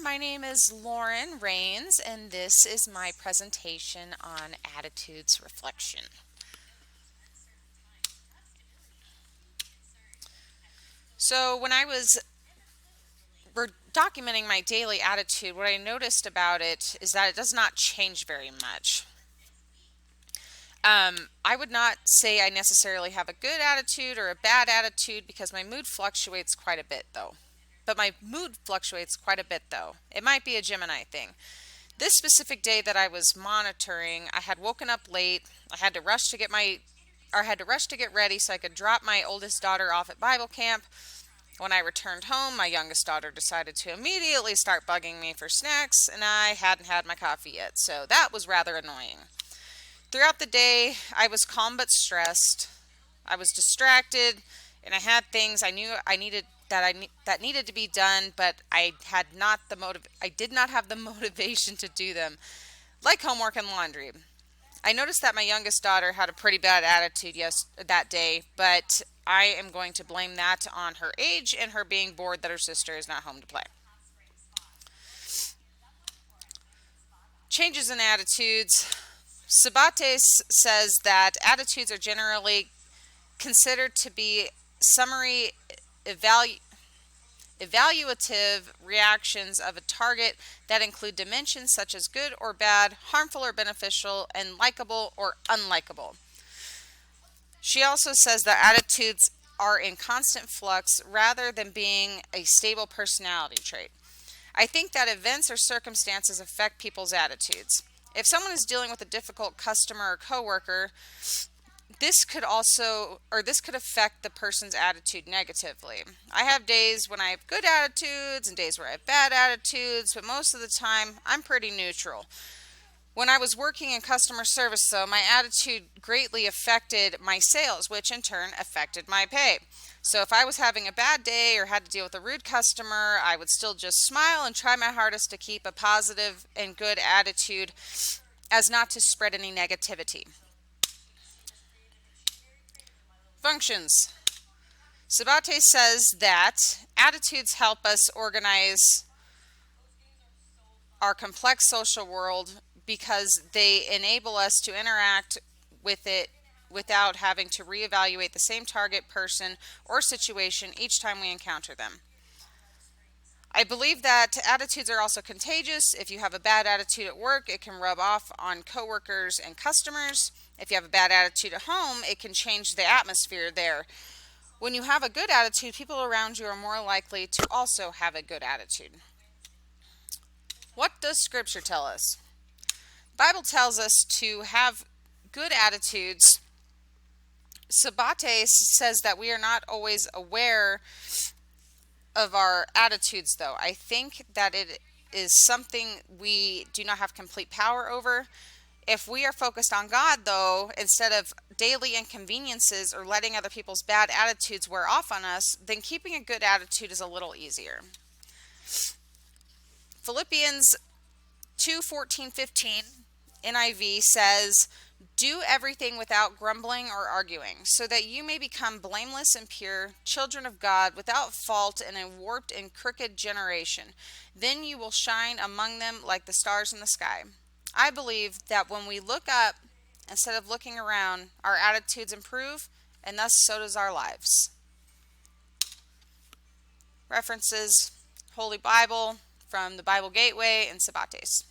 My name is Lauren Rains, and this is my presentation on attitudes reflection. So, when I was documenting my daily attitude, what I noticed about it is that it does not change very much. I would not say I necessarily have a good attitude or a bad attitude because my mood fluctuates quite a bit, though. But my mood fluctuates quite a bit, though. It might be a Gemini thing. This specific day that I was monitoring, I had woken up late. I had to rush to get my or had to rush to get ready so I could drop my oldest daughter off at Bible camp. When I returned home, my youngest daughter decided to immediately start bugging me for snacks, and I hadn't had my coffee yet, so that was rather annoying. Throughout the day, I was calm but stressed. I was distracted, and I had things I knew I needed that needed to be done, but I did not have the motivation to do them, like homework and laundry. I noticed that my youngest daughter had a pretty bad attitude that day, but I am going to blame that on her age and her being bored that her sister is not home to play. Changes in attitudes. Sabates says that attitudes are generally considered to be summary evalu- evaluative reactions of a target that include dimensions such as good or bad, harmful or beneficial, and likable or unlikable. She also says that attitudes are in constant flux rather than being a stable personality trait. I think that events or circumstances affect people's attitudes. If someone is dealing with a difficult customer or coworker, this could affect the person's attitude negatively. I have days when I have good attitudes and days where I have bad attitudes, but most of the time I'm pretty neutral. When I was working in customer service, though, my attitude greatly affected my sales, which in turn affected my pay. So if I was having a bad day or had to deal with a rude customer, I would still just smile and try my hardest to keep a positive and good attitude as not to spread any negativity. Functions. Sabate says that attitudes help us organize our complex social world because they enable us to interact with it without having to reevaluate the same target person or situation each time we encounter them. I believe that attitudes are also contagious. If you have a bad attitude at work, it can rub off on coworkers and customers. If you have a bad attitude at home, it can change the atmosphere there. When you have a good attitude, people around you are more likely to also have a good attitude. What does Scripture tell us? The Bible tells us to have good attitudes. Sabate says that we are not always aware of our attitudes, though. I think that it is something we do not have complete power over. If we are focused on God, though, instead of daily inconveniences or letting other people's bad attitudes wear off on us, then keeping a good attitude is a little easier. Philippians 2:14-15 NIV says, "Do everything without grumbling or arguing, so that you may become blameless and pure, children of God, without fault in a warped and crooked generation. Then you will shine among them like the stars in the sky." I believe that when we look up instead of looking around, our attitudes improve, and thus so does our lives. References: Holy Bible from the Bible Gateway and Sabates.